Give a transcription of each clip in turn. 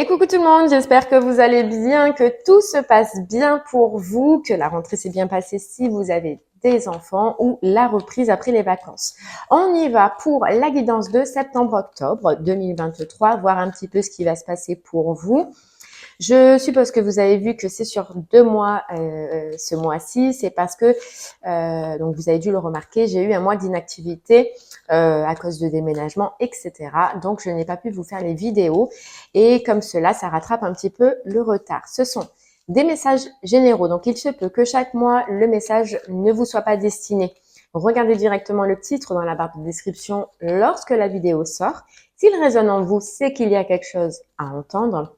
Et coucou tout le monde, j'espère que vous allez bien, que tout se passe bien pour vous, que la rentrée s'est bien passée si vous avez des enfants ou la reprise après les vacances. On y va pour la guidance de septembre-octobre 2023, voir un petit peu ce qui va se passer pour vous. Je suppose que vous avez vu que c'est sur 2 mois ce mois-ci. C'est parce que, donc vous avez dû le remarquer, j'ai eu un mois d'inactivité à cause de déménagement, etc. Donc, je n'ai pas pu vous faire les vidéos. Et comme cela, ça rattrape un petit peu le retard. Ce sont des messages généraux. Donc, il se peut que chaque mois, le message ne vous soit pas destiné. Regardez directement le titre dans la barre de description lorsque la vidéo sort. S'il résonne en vous, c'est qu'il y a quelque chose à entendre.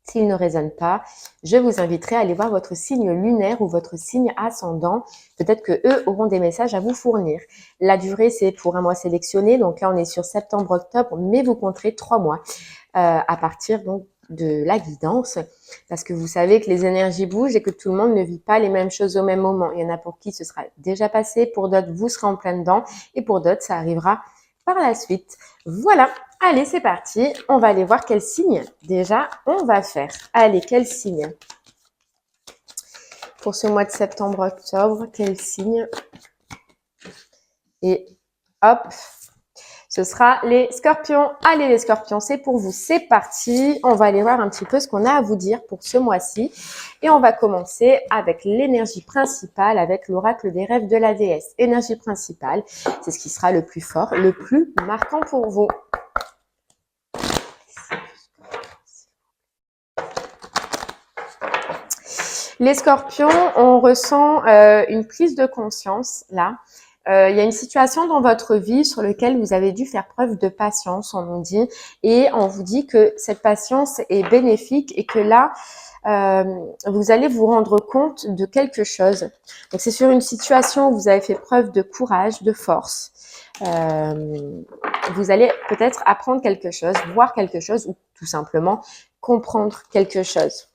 S'il ne résonne pas, je vous inviterai à aller voir votre signe lunaire ou votre signe ascendant. Peut-être que eux auront des messages à vous fournir. La durée, c'est pour un mois sélectionné. Donc là, on est sur septembre-octobre, mais vous compterez 3 mois à partir donc de la guidance. Parce que vous savez que les énergies bougent et que tout le monde ne vit pas les mêmes choses au même moment. Il y en a pour qui ce sera déjà passé, pour d'autres, vous serez en plein dedans et pour d'autres, ça arrivera par la suite. Voilà. Allez, c'est parti. On va aller voir quel signe déjà on va faire. Allez, quel signe? Pour ce mois de septembre-octobre, quel signe? Et hop, ce sera les scorpions. Allez, les scorpions, c'est pour vous. C'est parti. On va aller voir un petit peu ce qu'on a à vous dire pour ce mois-ci. Et on va commencer avec l'énergie principale, avec l'oracle des rêves de la déesse. Énergie principale, c'est ce qui sera le plus fort, le plus marquant pour vous. Les scorpions, on ressent une prise de conscience là. Il y a une situation dans votre vie sur laquelle vous avez dû faire preuve de patience, on nous dit, et on vous dit que cette patience est bénéfique et que là, vous allez vous rendre compte de quelque chose. Donc c'est sur une situation où vous avez fait preuve de courage, de force. Vous allez peut-être apprendre quelque chose, voir quelque chose ou tout simplement comprendre quelque chose.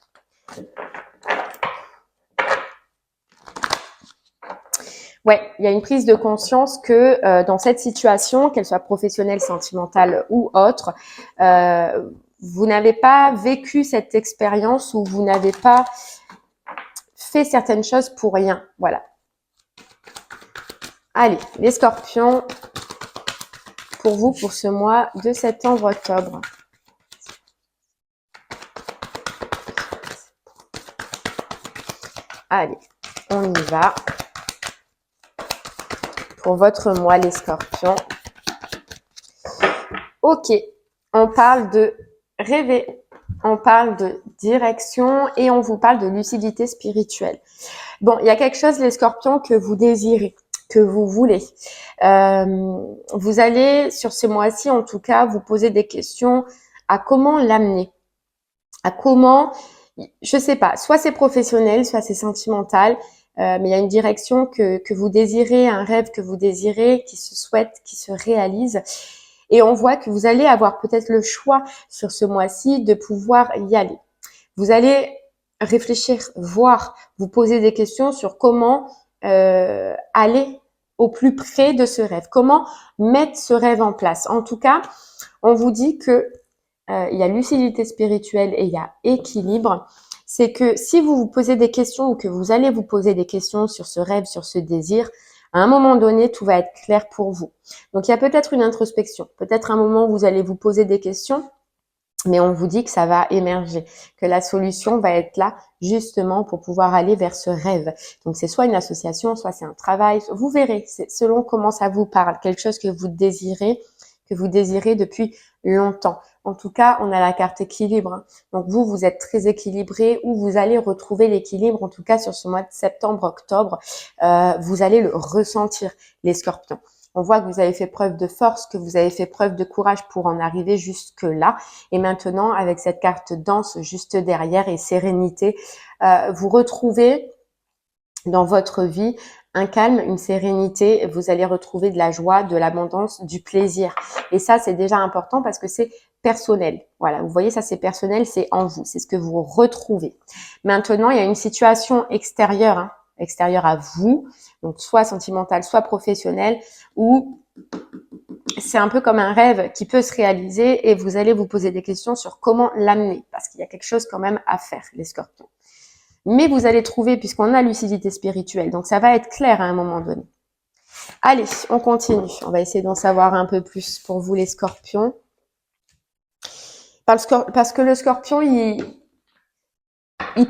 Ouais, il y a une prise de conscience que dans cette situation, qu'elle soit professionnelle, sentimentale ou autre, vous n'avez pas vécu cette expérience ou vous n'avez pas fait certaines choses pour rien. Voilà. Allez, les scorpions, pour vous, pour ce mois de septembre-octobre. Allez, on y va. Pour votre mois, les scorpions. Ok, on parle de rêver, on parle de direction et on vous parle de lucidité spirituelle. Bon, il y a quelque chose, les scorpions, que vous désirez, que vous voulez. Vous allez, sur ce mois-ci, en tout cas, vous poser des questions à comment l'amener, à comment, je sais pas, soit c'est professionnel, soit c'est sentimental, mais il y a une direction que vous désirez, un rêve que vous désirez, qui se souhaite, qui se réalise. Et on voit que vous allez avoir peut-être le choix sur ce mois-ci de pouvoir y aller. Vous allez réfléchir, voir, vous poser des questions sur comment aller au plus près de ce rêve, comment mettre ce rêve en place. En tout cas, on vous dit que il y a lucidité spirituelle et il y a équilibre. C'est que si vous vous posez des questions ou que vous allez vous poser des questions sur ce rêve, sur ce désir, à un moment donné, tout va être clair pour vous. Donc, il y a peut-être une introspection, peut-être un moment où vous allez vous poser des questions, mais on vous dit que ça va émerger, que la solution va être là justement pour pouvoir aller vers ce rêve. Donc, c'est soit une association, soit c'est un travail. Vous verrez, c'est selon comment ça vous parle, quelque chose que vous désirez depuis longtemps. En tout cas, on a la carte équilibre. Donc vous êtes très équilibré ou vous allez retrouver l'équilibre, en tout cas sur ce mois de septembre-octobre. Vous allez le ressentir, les scorpions. On voit que vous avez fait preuve de force, que vous avez fait preuve de courage pour en arriver jusque-là. Et maintenant, avec cette carte danse juste derrière et sérénité, vous retrouvez dans votre vie un calme, une sérénité, vous allez retrouver de la joie, de l'abondance, du plaisir. Et ça, c'est déjà important parce que c'est personnel. Voilà, vous voyez, ça c'est personnel, c'est en vous, c'est ce que vous retrouvez. Maintenant, il y a une situation extérieure, extérieure à vous, donc soit sentimentale, soit professionnelle, où c'est un peu comme un rêve qui peut se réaliser et vous allez vous poser des questions sur comment l'amener parce qu'il y a quelque chose quand même à faire, les scorpions. Mais vous allez trouver, puisqu'on a lucidité spirituelle, donc ça va être clair à un moment donné. Allez, on continue. On va essayer d'en savoir un peu plus pour vous, les scorpions. Parce que le scorpion, il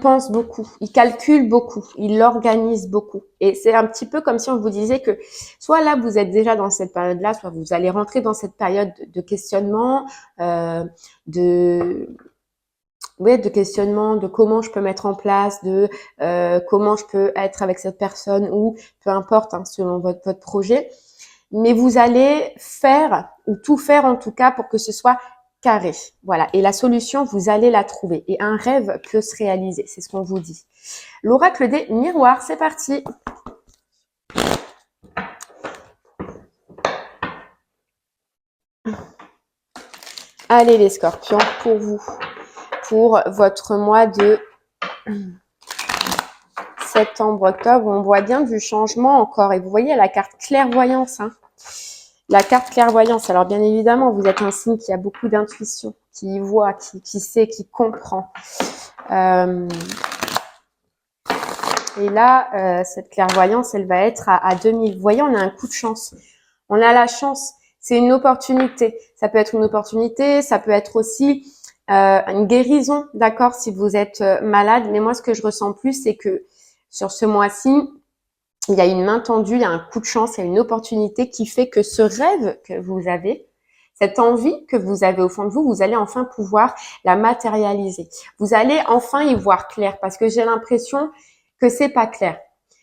pense beaucoup, il calcule beaucoup, il organise beaucoup. Et c'est un petit peu comme si on vous disait que soit là, vous êtes déjà dans cette période-là, soit vous allez rentrer dans cette période de questionnement, de questionnement, de comment je peux mettre en place, de comment je peux être avec cette personne ou peu importe, hein, selon votre projet. Mais vous allez faire, ou tout faire en tout cas, pour que ce soit carré. Voilà. Et la solution, vous allez la trouver. Et un rêve peut se réaliser. C'est ce qu'on vous dit. L'oracle des miroirs, c'est parti. Allez les scorpions, pour vous. Pour votre mois de septembre-octobre, on voit bien du changement encore. Et vous voyez la carte clairvoyance, hein. La carte clairvoyance, alors bien évidemment, vous êtes un signe qui a beaucoup d'intuition, qui voit, qui sait, qui comprend. Et là, cette clairvoyance, elle va être à 2000. Vous voyez, on a un coup de chance. On a la chance. C'est une opportunité. Ça peut être une opportunité, ça peut être aussi une guérison, d'accord, si vous êtes malade. Mais moi, ce que je ressens plus, c'est que sur ce mois-ci, il y a une main tendue, il y a un coup de chance, il y a une opportunité qui fait que ce rêve que vous avez, cette envie que vous avez au fond de vous, vous allez enfin pouvoir la matérialiser. Vous allez enfin y voir clair parce que j'ai l'impression que c'est pas clair.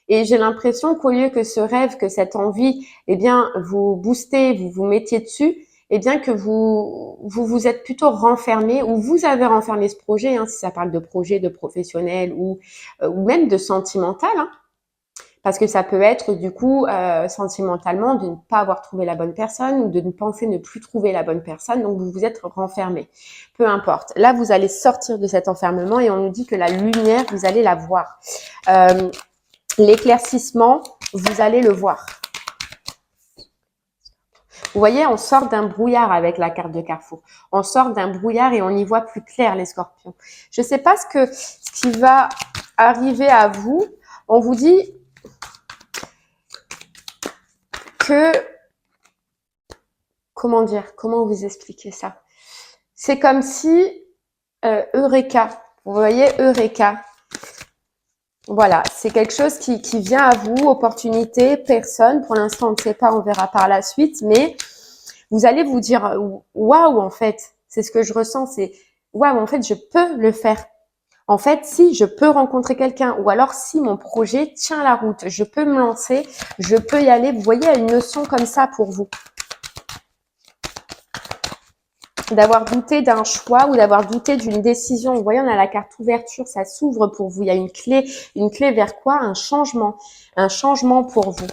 Et j'ai l'impression qu'au lieu que ce rêve, que cette envie, eh bien, vous boostez, vous vous mettiez dessus, eh bien, que vous êtes plutôt renfermé ou vous avez renfermé ce projet, hein, si ça parle de projet, de professionnel ou même de sentimental, hein. Parce que ça peut être du coup sentimentalement de ne pas avoir trouvé la bonne personne ou de ne penser ne plus trouver la bonne personne, donc vous vous êtes renfermé. Peu importe. Là, vous allez sortir de cet enfermement et on nous dit que la lumière, vous allez la voir. L'éclaircissement, vous allez le voir. Vous voyez, on sort d'un brouillard avec la carte de Carrefour. On sort d'un brouillard et on y voit plus clair, les scorpions. Je ne sais pas ce qui va arriver à vous. On vous dit que, comment dire, comment vous expliquer ça? C'est comme si, Eureka, vous voyez, Eureka. Voilà, c'est quelque chose qui vient à vous, opportunité, personne. Pour l'instant, on ne sait pas, on verra par la suite, mais vous allez vous dire, waouh, en fait, c'est ce que je ressens, c'est waouh, en fait, je peux le faire. En fait, si je peux rencontrer quelqu'un ou alors si mon projet tient la route, je peux me lancer, je peux y aller. Vous voyez, il y a une notion comme ça pour vous. D'avoir douté d'un choix ou d'avoir douté d'une décision. Vous voyez, on a la carte ouverture, ça s'ouvre pour vous. Il y a une clé vers quoi? Un changement pour vous.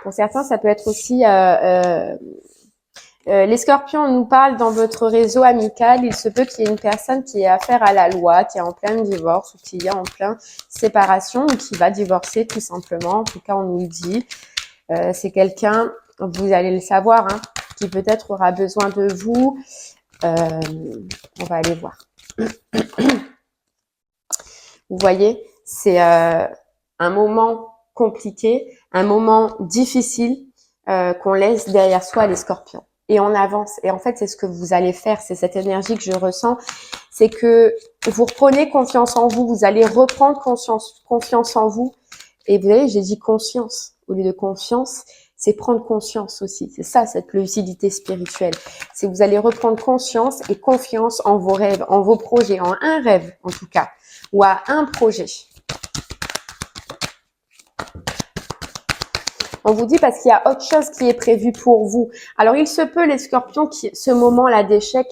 Pour certains, ça peut être aussi les scorpions nous parlent dans votre réseau amical. Il se peut qu'il y ait une personne qui ait affaire à la loi, qui est en plein divorce ou qui est en plein séparation ou qui va divorcer tout simplement. En tout cas, on nous le dit. C'est quelqu'un, vous allez le savoir, hein, qui peut-être aura besoin de vous. On va aller voir. Vous voyez, c'est un moment compliqué, un moment difficile qu'on laisse derrière soi, les scorpions. Et on avance. Et en fait, c'est ce que vous allez faire. C'est cette énergie que je ressens. C'est que vous reprenez confiance en vous. Vous allez reprendre confiance en vous. Et vous voyez, j'ai dit conscience au lieu de confiance. C'est prendre conscience aussi. C'est ça, cette lucidité spirituelle. C'est que vous allez reprendre conscience et confiance en vos rêves, en vos projets, en un rêve en tout cas, ou à un projet. On vous dit parce qu'il y a autre chose qui est prévu pour vous. Alors, il se peut, les scorpions, ce moment-là d'échec,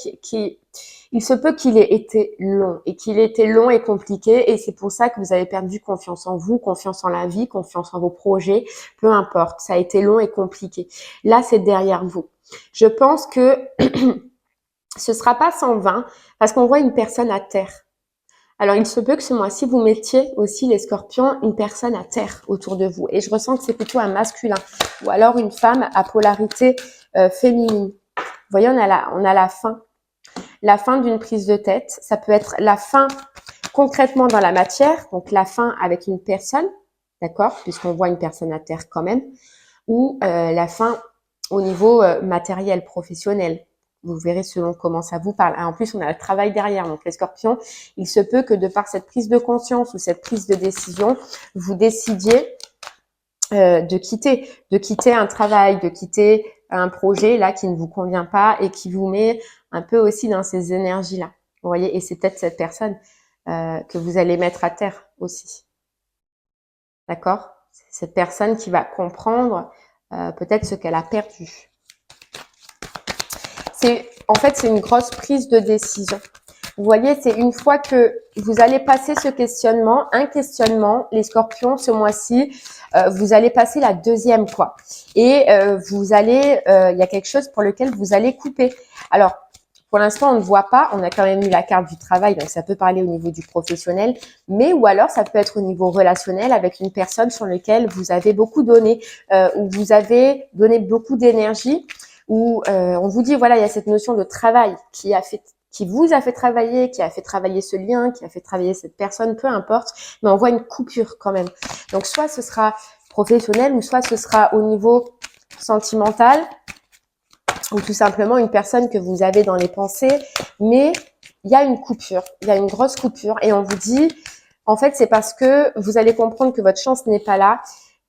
il se peut qu'il ait été long et qu'il ait été long et compliqué et c'est pour ça que vous avez perdu confiance en vous, confiance en la vie, confiance en vos projets, peu importe. Ça a été long et compliqué. Là, c'est derrière vous. Je pense que ce sera pas sans vain parce qu'on voit une personne à terre. Alors, il se peut que ce mois-ci, vous mettiez aussi, les scorpions, une personne à terre autour de vous. Et je ressens que c'est plutôt un masculin ou alors une femme à polarité féminine. Vous voyez, on a la fin d'une prise de tête. Ça peut être la fin concrètement dans la matière, donc la fin avec une personne, d'accord, puisqu'on voit une personne à terre quand même, ou la fin au niveau matériel, professionnel. Vous verrez selon comment ça vous parle. En plus, on a le travail derrière. Donc, les scorpions, il se peut que de par cette prise de conscience ou cette prise de décision, vous décidiez de quitter un travail, de quitter un projet là qui ne vous convient pas et qui vous met un peu aussi dans ces énergies-là. Vous voyez, et c'est peut-être cette personne que vous allez mettre à terre aussi. D'accord? C'est cette personne qui va comprendre peut-être ce qu'elle a perdu. En fait, c'est une grosse prise de décision. Vous voyez, c'est une fois que vous allez passer ce questionnement, un questionnement, les scorpions, ce mois-ci, vous allez passer la deuxième fois. Et il y a quelque chose pour lequel vous allez couper. Alors, pour l'instant, on ne voit pas, on a quand même eu la carte du travail, donc ça peut parler au niveau du professionnel, mais ou alors ça peut être au niveau relationnel avec une personne sur laquelle vous avez beaucoup donné, où vous avez donné beaucoup d'énergie, où on vous dit, voilà, il y a cette notion de travail qui vous a fait travailler, qui a fait travailler ce lien, qui a fait travailler cette personne, peu importe, mais on voit une coupure quand même. Donc, soit ce sera professionnel ou soit ce sera au niveau sentimental ou tout simplement une personne que vous avez dans les pensées, mais il y a une coupure, il y a une grosse coupure et on vous dit, en fait, c'est parce que vous allez comprendre que votre chance n'est pas là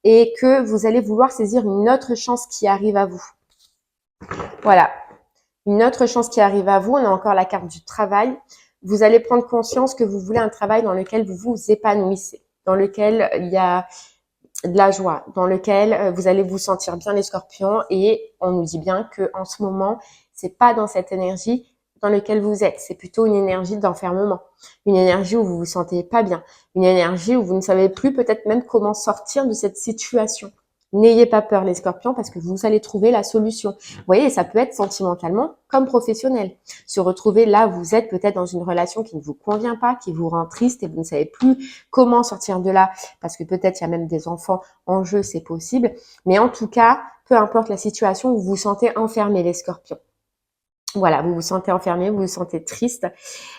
et que vous allez vouloir saisir une autre chance qui arrive à vous. Voilà. Une autre chance qui arrive à vous, on a encore la carte du travail. Vous allez prendre conscience que vous voulez un travail dans lequel vous vous épanouissez, dans lequel il y a de la joie, dans lequel vous allez vous sentir bien les scorpions et on nous dit bien que en ce moment, c'est pas dans cette énergie dans laquelle vous êtes, c'est plutôt une énergie d'enfermement, une énergie où vous vous sentez pas bien, une énergie où vous ne savez plus peut-être même comment sortir de cette situation. N'ayez pas peur les scorpions parce que vous allez trouver la solution. Vous voyez, ça peut être sentimentalement comme professionnel. Se retrouver là, vous êtes peut-être dans une relation qui ne vous convient pas, qui vous rend triste et vous ne savez plus comment sortir de là parce que peut-être il y a même des enfants en jeu, c'est possible. Mais en tout cas, peu importe la situation, vous vous sentez enfermé les scorpions. Voilà, vous vous sentez enfermé, vous vous sentez triste,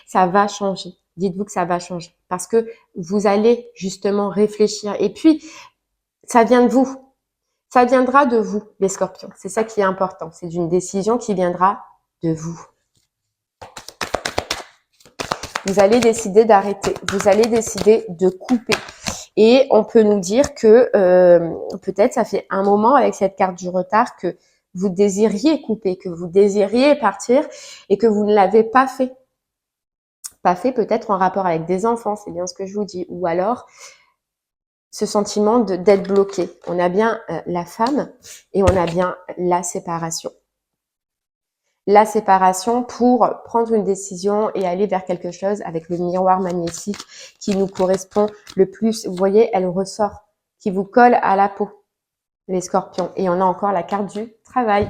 ça va changer. Dites-vous que ça va changer parce que vous allez justement réfléchir. Et puis, ça vient de vous. Ça viendra de vous, les scorpions. C'est ça qui est important. C'est une décision qui viendra de vous. Vous allez décider d'arrêter. Vous allez décider de couper. Et on peut nous dire que peut-être ça fait un moment avec cette carte du retard que vous désiriez couper, que vous désiriez partir et que vous ne l'avez pas fait. Pas fait peut-être en rapport avec des enfants, c'est bien ce que je vous dis. Ou alors ce sentiment d'être bloqué. On a bien la femme et on a bien la séparation. La séparation pour prendre une décision et aller vers quelque chose avec le miroir magnétique qui nous correspond le plus. Vous voyez, elle ressort, qui vous colle à la peau, les scorpions. Et on a encore la carte du travail.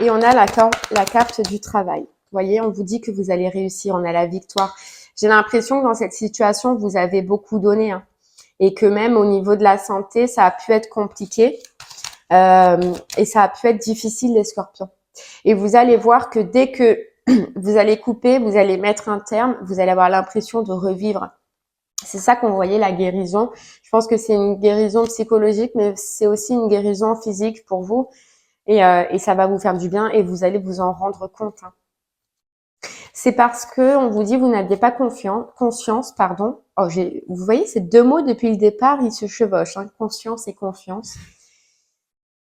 Et on a la carte du travail. Vous voyez, on vous dit que vous allez réussir, on a la victoire. J'ai l'impression que dans cette situation, vous avez beaucoup donné. Et que même au niveau de la santé, ça a pu être compliqué et ça a pu être difficile les scorpions. Et vous allez voir que dès que vous allez couper, vous allez mettre un terme, vous allez avoir l'impression de revivre. C'est ça qu'on voyait la guérison. Je pense que c'est une guérison psychologique, mais c'est aussi une guérison physique pour vous et ça va vous faire du bien et vous allez vous en rendre compte. C'est parce que on vous dit vous n'aviez pas conscience, pardon. Oh, vous voyez ces deux mots depuis le départ, ils se chevauchent, conscience et confiance.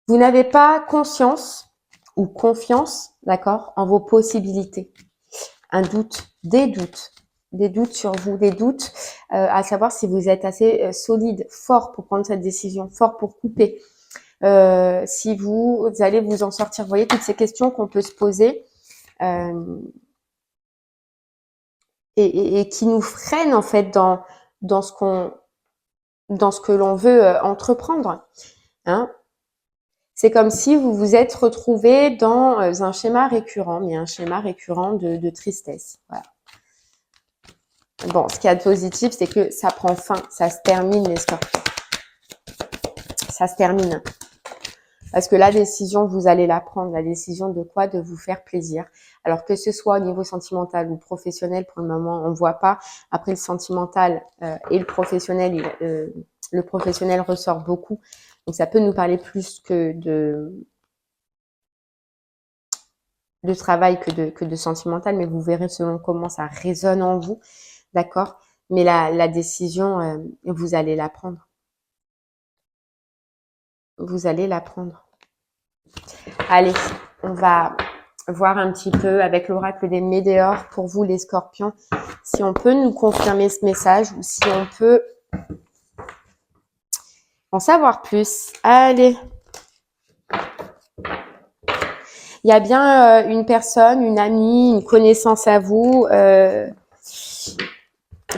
Vous n'avez pas conscience ou confiance, d'accord, en vos possibilités. Un doute, des doutes sur vous, des doutes à savoir si vous êtes assez solide, fort pour prendre cette décision, fort pour couper. Si vous allez vous en sortir. Vous voyez toutes ces questions qu'on peut se poser. Et qui nous freinent en fait dans ce que l'on veut entreprendre. C'est comme si vous vous êtes retrouvé dans un schéma récurrent, mais un schéma récurrent de tristesse. Voilà. Bon, ce qu'il y a de positif, c'est que ça prend fin, ça se termine les scorpions. Ça se termine. Parce que la décision, vous allez la prendre. La décision de quoi? De vous faire plaisir. Alors que ce soit au niveau sentimental ou professionnel, pour le moment, on ne voit pas. Après, le sentimental et le professionnel ressort beaucoup. Donc, ça peut nous parler plus que de travail que de sentimental, mais vous verrez selon comment ça résonne en vous. D'accord? Mais la décision, vous allez la prendre. Vous allez la prendre. Allez, on va voir un petit peu avec l'oracle des météores pour vous les scorpions, si on peut nous confirmer ce message ou si on peut en savoir plus. Allez. Il y a bien une personne, une amie, une connaissance à vous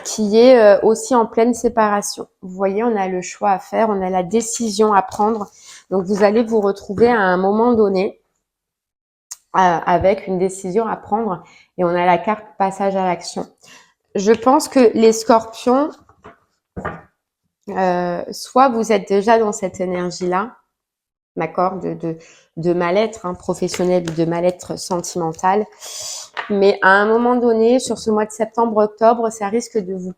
qui est aussi en pleine séparation. Vous voyez, on a le choix à faire, on a la décision à prendre. Donc, vous allez vous retrouver à un moment donné avec une décision à prendre et on a la carte passage à l'action. Je pense que les scorpions, soit vous êtes déjà dans cette énergie-là, d'accord, de mal-être professionnel ou de mal-être sentimental, mais à un moment donné, sur ce mois de septembre-octobre, ça risque de vous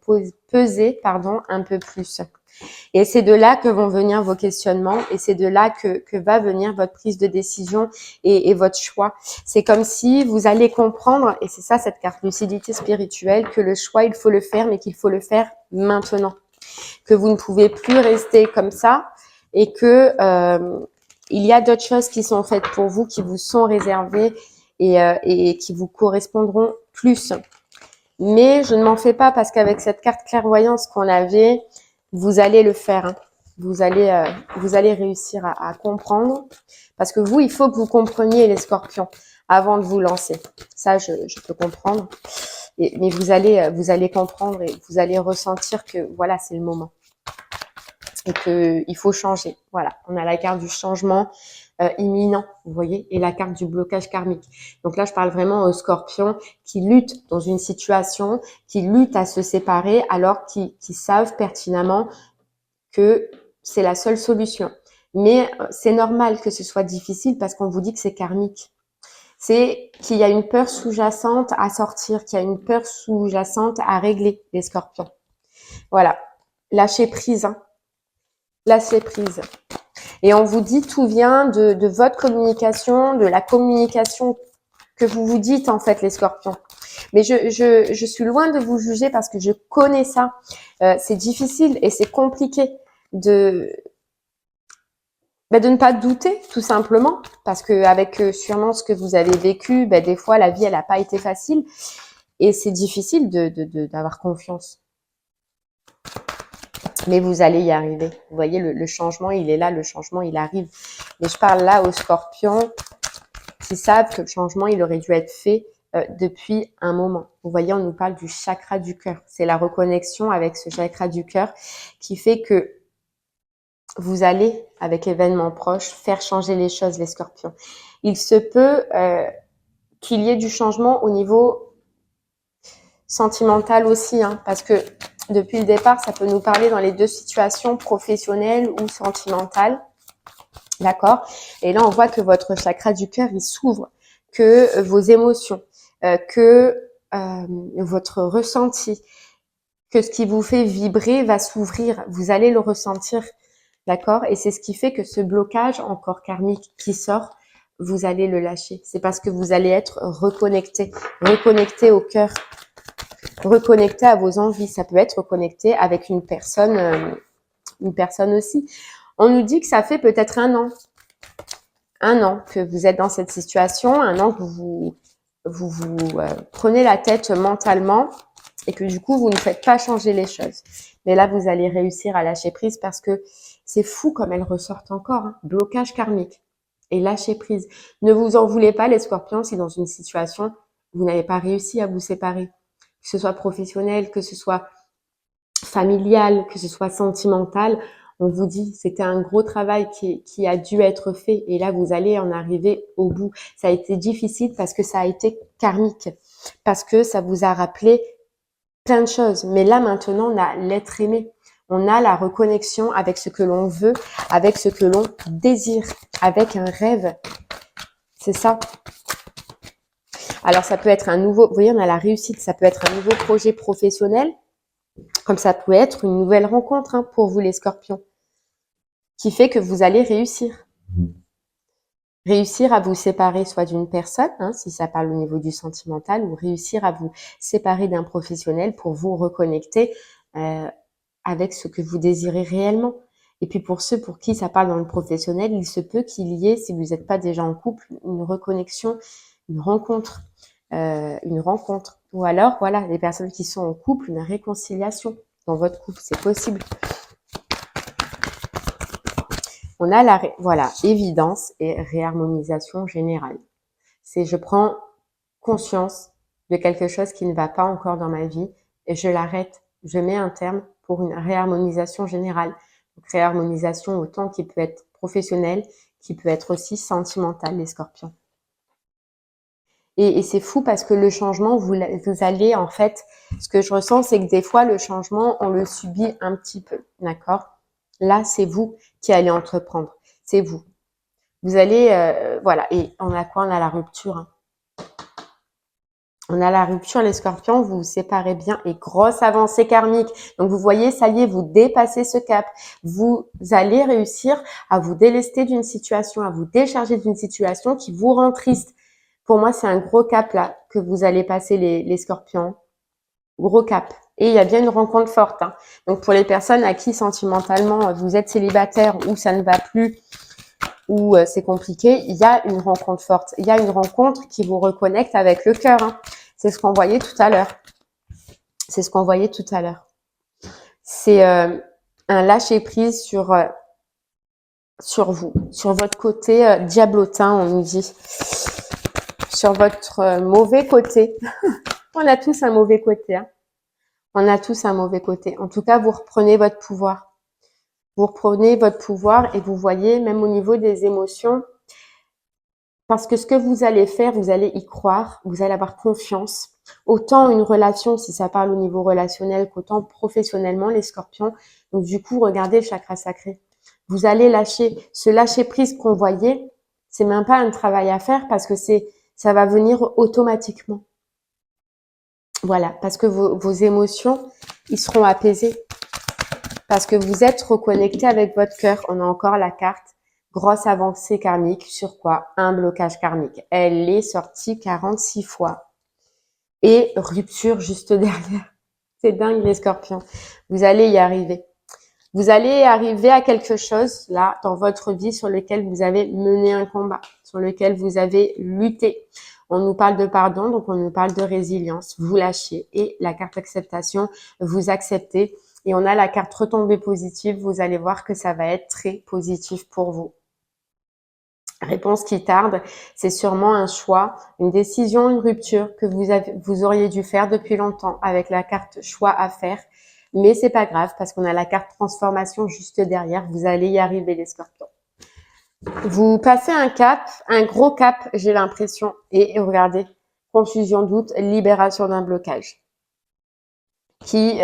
peser un peu plus. Et c'est de là que vont venir vos questionnements et c'est de là que va venir votre prise de décision et votre choix. C'est comme si vous allez comprendre, et c'est ça cette carte lucidité spirituelle, que le choix, il faut le faire, mais qu'il faut le faire maintenant. Que vous ne pouvez plus rester comme ça et que il y a d'autres choses qui sont faites pour vous, qui vous sont réservées et qui vous correspondront plus. Mais je ne m'en fais pas parce qu'avec cette carte clairvoyance qu'on avait, vous allez le faire. Vous allez réussir à comprendre. Parce que vous, il faut que vous compreniez les scorpions avant de vous lancer. Ça, je peux comprendre. Mais vous allez comprendre et vous allez ressentir que voilà, c'est le moment. Et qu'il faut changer. Voilà, on a la carte du changement imminent, vous voyez, et la carte du blocage karmique. Donc là, je parle vraiment aux scorpions qui luttent dans une situation, qui luttent à se séparer alors qu'ils savent pertinemment que c'est la seule solution. Mais c'est normal que ce soit difficile parce qu'on vous dit que c'est karmique. C'est qu'il y a une peur sous-jacente à sortir, qu'il y a une peur sous-jacente à régler, les scorpions. Voilà, lâchez prise, lâchez prise. Et on vous dit tout vient de votre communication, de la communication que vous vous dites en fait les scorpions. Mais je suis loin de vous juger parce que je connais ça. C'est difficile et c'est compliqué de ne pas douter tout simplement parce que avec sûrement ce que vous avez vécu, des fois la vie elle n'a pas été facile et c'est difficile d'avoir confiance. Mais vous allez y arriver. Vous voyez, le changement, il est là, le changement, il arrive. Mais je parle là aux scorpions qui savent que le changement, il aurait dû être fait depuis un moment. Vous voyez, on nous parle du chakra du cœur. C'est la reconnexion avec ce chakra du cœur qui fait que vous allez, avec l'événement proche, faire changer les choses, les scorpions. Il se peut qu'il y ait du changement au niveau sentimental aussi, parce que depuis le départ, ça peut nous parler dans les deux situations, professionnelles ou sentimentales. D'accord? Et là, on voit que votre chakra du cœur, il s'ouvre, que vos émotions, que votre ressenti, que ce qui vous fait vibrer va s'ouvrir. Vous allez le ressentir. D'accord? Et c'est ce qui fait que ce blocage encore karmique qui sort, vous allez le lâcher. C'est parce que vous allez être reconnecté au cœur, reconnecté à vos envies. Ça peut être reconnecté avec une personne aussi. On nous dit que ça fait peut-être un an que vous êtes dans cette situation, un an que vous prenez la tête mentalement et que du coup, vous ne faites pas changer les choses. Mais là, vous allez réussir à lâcher prise parce que c'est fou comme elles ressortent encore. Blocage karmique et lâcher prise. Ne vous en voulez pas, les scorpions, si dans une situation, vous n'avez pas réussi à vous séparer. Que ce soit professionnel, que ce soit familial, que ce soit sentimental, on vous dit c'était un gros travail qui a dû être fait et là vous allez en arriver au bout. Ça a été difficile parce que ça a été karmique, parce que ça vous a rappelé plein de choses. Mais là, maintenant, on a l'être aimé. On a la reconnexion avec ce que l'on veut, avec ce que l'on désire, avec un rêve. C'est ça. Alors, ça peut être un nouveau, vous voyez, on a la réussite, ça peut être un nouveau projet professionnel, comme ça peut être une nouvelle rencontre hein, pour vous les scorpions, qui fait que vous allez réussir. Réussir à vous séparer soit d'une personne, hein, si ça parle au niveau du sentimental, ou réussir à vous séparer d'un professionnel pour vous reconnecter avec ce que vous désirez réellement. Et puis pour ceux pour qui ça parle dans le professionnel, il se peut qu'il y ait, si vous n'êtes pas déjà en couple, une reconnexion, une rencontre. Ou alors, voilà, les personnes qui sont en couple, une réconciliation dans votre couple, c'est possible. On a voilà, évidence et réharmonisation générale. C'est je prends conscience de quelque chose qui ne va pas encore dans ma vie et je l'arrête. Je mets un terme pour une réharmonisation générale. Donc, réharmonisation autant qui peut être professionnelle, qui peut être aussi sentimentale, les scorpions. Et c'est fou parce que le changement, vous allez en fait, ce que je ressens, c'est que des fois, le changement, on le subit un petit peu, d'accord? Là, c'est vous qui allez entreprendre. C'est vous. Vous allez, voilà. Et on a quoi? On a la rupture. Hein. On a la rupture, les scorpions, vous vous séparez bien et grosse avancée karmique. Donc, vous voyez, ça y est, vous dépassez ce cap. Vous allez réussir à vous délester d'une situation, à vous décharger d'une situation qui vous rend triste. Pour moi, c'est un gros cap là que vous allez passer les scorpions. Gros cap. Et il y a bien une rencontre forte. Hein. Donc, pour les personnes à qui sentimentalement, vous êtes célibataire ou ça ne va plus, ou c'est compliqué, il y a une rencontre forte. Il y a une rencontre qui vous reconnecte avec le cœur. Hein. C'est ce qu'on voyait tout à l'heure. C'est ce qu'on voyait tout à l'heure. C'est un lâcher-prise sur vous, sur votre côté diablotin, on nous dit. Sur votre mauvais côté. On a tous un mauvais côté. Hein. On a tous un mauvais côté. En tout cas, vous reprenez votre pouvoir. Vous reprenez votre pouvoir et vous voyez, même au niveau des émotions, parce que ce que vous allez faire, vous allez y croire, vous allez avoir confiance. Autant une relation, si ça parle au niveau relationnel, qu'autant professionnellement, les scorpions. Donc du coup, regardez le chakra sacré. Vous allez lâcher, ce lâcher prise qu'on voyait, c'est même pas un travail à faire parce que ça va venir automatiquement. Voilà, parce que vos émotions, ils seront apaisés. Parce que vous êtes reconnecté avec votre cœur. On a encore la carte grosse avancée karmique. Sur quoi? Un blocage karmique. Elle est sortie 46 fois. Et rupture juste derrière. C'est dingue les scorpions. Vous allez y arriver. Vous allez arriver à quelque chose là dans votre vie sur lequel vous avez mené un combat, sur lequel vous avez lutté. On nous parle de pardon, donc on nous parle de résilience. Vous lâchez et la carte acceptation, vous acceptez. Et on a la carte retombée positive. Vous allez voir que ça va être très positif pour vous. Réponse qui tarde, c'est sûrement un choix, une décision, une rupture que vous auriez dû faire depuis longtemps avec la carte choix à faire. Mais c'est pas grave parce qu'on a la carte transformation juste derrière. Vous allez y arriver les scorpions. Vous passez un cap, un gros cap, j'ai l'impression. Et regardez, confusion, doute, libération d'un blocage. Qui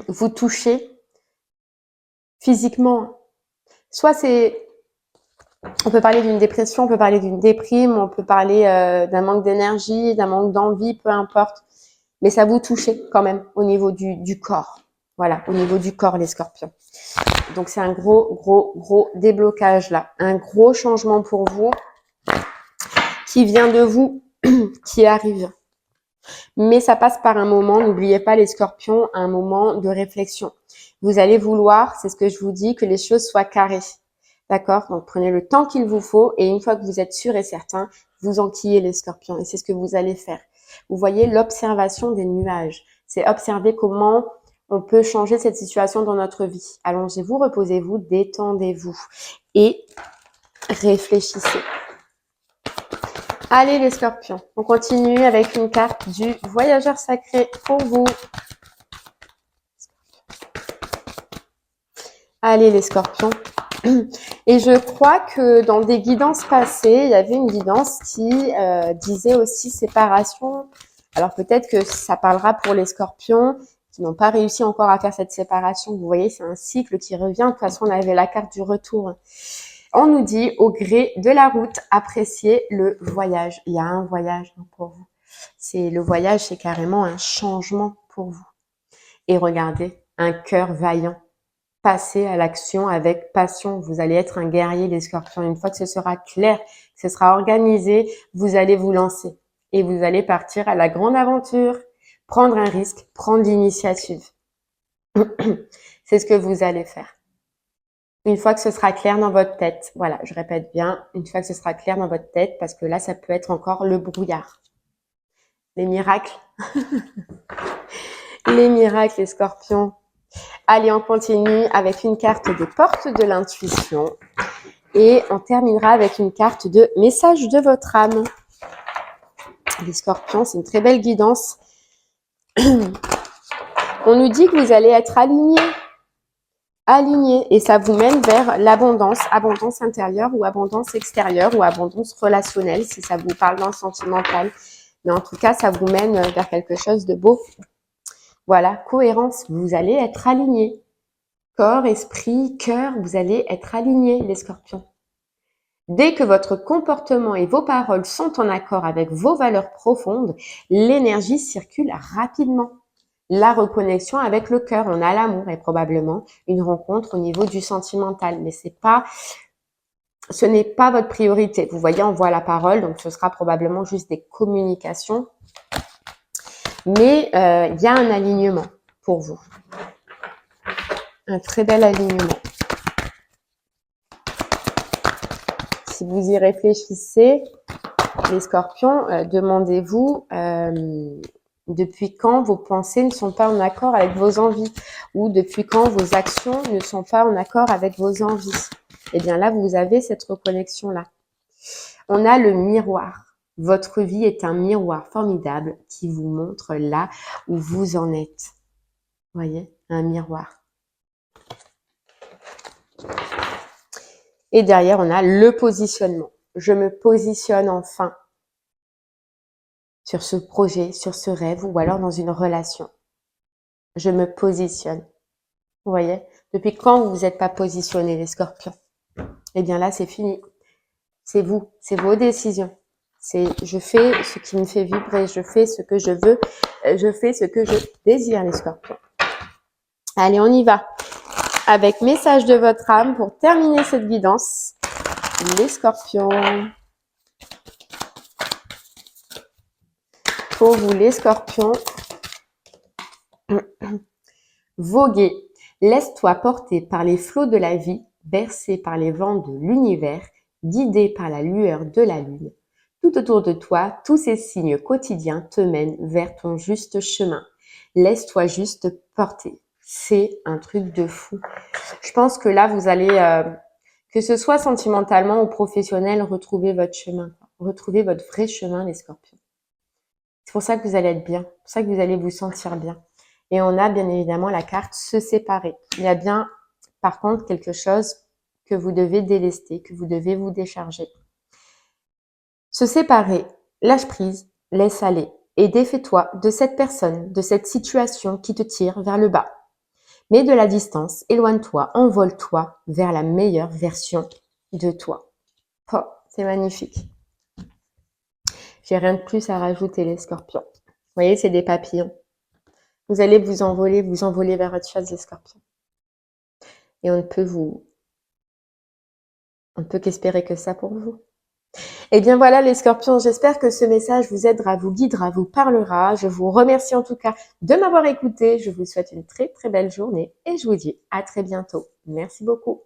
vous touchez physiquement. Soit on peut parler d'une dépression, on peut parler d'une déprime, on peut parler d'un manque d'énergie, d'un manque d'envie, peu importe. Mais ça vous touchez quand même au niveau du corps. Voilà, au niveau du corps, les scorpions. Donc, c'est un gros déblocage là. Un gros changement pour vous qui vient de vous, qui arrive. Mais ça passe par un moment, n'oubliez pas les scorpions, un moment de réflexion. Vous allez vouloir, c'est ce que je vous dis, que les choses soient carrées. D'accord? Donc, prenez le temps qu'il vous faut et une fois que vous êtes sûr et certain, vous enquillez les scorpions. Et c'est ce que vous allez faire. Vous voyez l'observation des nuages. C'est observer comment on peut changer cette situation dans notre vie. Allongez-vous, reposez-vous, détendez-vous et réfléchissez. Allez les scorpions, on continue avec une carte du voyageur sacré pour vous. Allez les scorpions. Et je crois que dans des guidances passées, il y avait une guidance qui disait aussi séparation Alors peut-être que ça parlera pour les scorpions qui n'ont pas réussi encore à faire cette séparation. Vous voyez, c'est un cycle qui revient. De toute façon, on avait la carte du retour. On nous dit, au gré de la route, appréciez le voyage. Il y a un voyage pour vous. Le voyage, c'est carrément un changement pour vous. Et regardez, un cœur vaillant. Passez à l'action avec passion. Vous allez être un guerrier, les scorpions. Une fois que ce sera clair, que ce sera organisé, vous allez vous lancer. Et vous allez partir à la grande aventure. Prendre un risque, prendre l'initiative. C'est ce que vous allez faire. Une fois que ce sera clair dans votre tête. Voilà, je répète bien. Une fois que ce sera clair dans votre tête, parce que là, ça peut être encore le brouillard. Les miracles. Les miracles, les scorpions. Allez, on continue avec une carte des portes de l'intuition et on terminera avec une carte de message de votre âme. Les scorpions, c'est une très belle guidance. On nous dit que vous allez être alignés et ça vous mène vers l'abondance, abondance intérieure ou abondance extérieure ou abondance relationnelle si ça vous parle dans le sentimental. Mais en tout cas, ça vous mène vers quelque chose de beau. Voilà, cohérence, vous allez être alignés. Corps, esprit, cœur, vous allez être alignés, les scorpions. Dès que votre comportement et vos paroles sont en accord avec vos valeurs profondes, l'énergie circule rapidement. La reconnexion avec le cœur, on a l'amour et probablement une rencontre au niveau du sentimental. Mais ce n'est pas votre priorité. Vous voyez, on voit la parole, donc ce sera probablement juste des communications. Mais il y a un alignement pour vous. Un très bel alignement. Si vous y réfléchissez, les scorpions, demandez-vous depuis quand vos pensées ne sont pas en accord avec vos envies ou depuis quand vos actions ne sont pas en accord avec vos envies. Eh bien là, vous avez cette reconnexion-là. On a le miroir. Votre vie est un miroir formidable qui vous montre là où vous en êtes. Vous voyez, un miroir. Et derrière, on a le positionnement. Je me positionne enfin sur ce projet, sur ce rêve ou alors dans une relation. Je me positionne. Vous voyez? Depuis quand vous n'êtes pas positionné, les scorpions? Eh bien là, c'est fini. C'est vous, c'est vos décisions. C'est je fais ce qui me fait vibrer, je fais ce que je veux, je fais ce que je désire, les scorpions. Allez, on y va. Avec message de votre âme pour terminer cette guidance. Les scorpions. Pour vous, les scorpions. Voguer. Laisse-toi porter par les flots de la vie, bercé par les vents de l'univers, guidé par la lueur de la lune. Tout autour de toi, tous ces signes quotidiens te mènent vers ton juste chemin. Laisse-toi juste porter. C'est un truc de fou. Je pense que là, vous allez, que ce soit sentimentalement ou professionnel, retrouver votre chemin. Retrouver votre vrai chemin, les scorpions. C'est pour ça que vous allez être bien. C'est pour ça que vous allez vous sentir bien. Et on a bien évidemment la carte se séparer. Il y a bien, par contre, quelque chose que vous devez délester, que vous devez vous décharger. Se séparer, lâche prise, laisse aller et défais-toi de cette personne, de cette situation qui te tire vers le bas. Mets de la distance, éloigne-toi, envole-toi vers la meilleure version de toi. Oh, c'est magnifique. J'ai rien de plus à rajouter, les scorpions. Vous voyez, c'est des papillons. Vous allez vous envoler vers autre chose, les scorpions. Et on ne peut qu'espérer que ça pour vous. Et bien voilà, les scorpions, j'espère que ce message vous aidera, vous guidera, vous parlera. Je vous remercie en tout cas de m'avoir écouté. Je vous souhaite une très très belle journée et je vous dis à très bientôt. Merci beaucoup.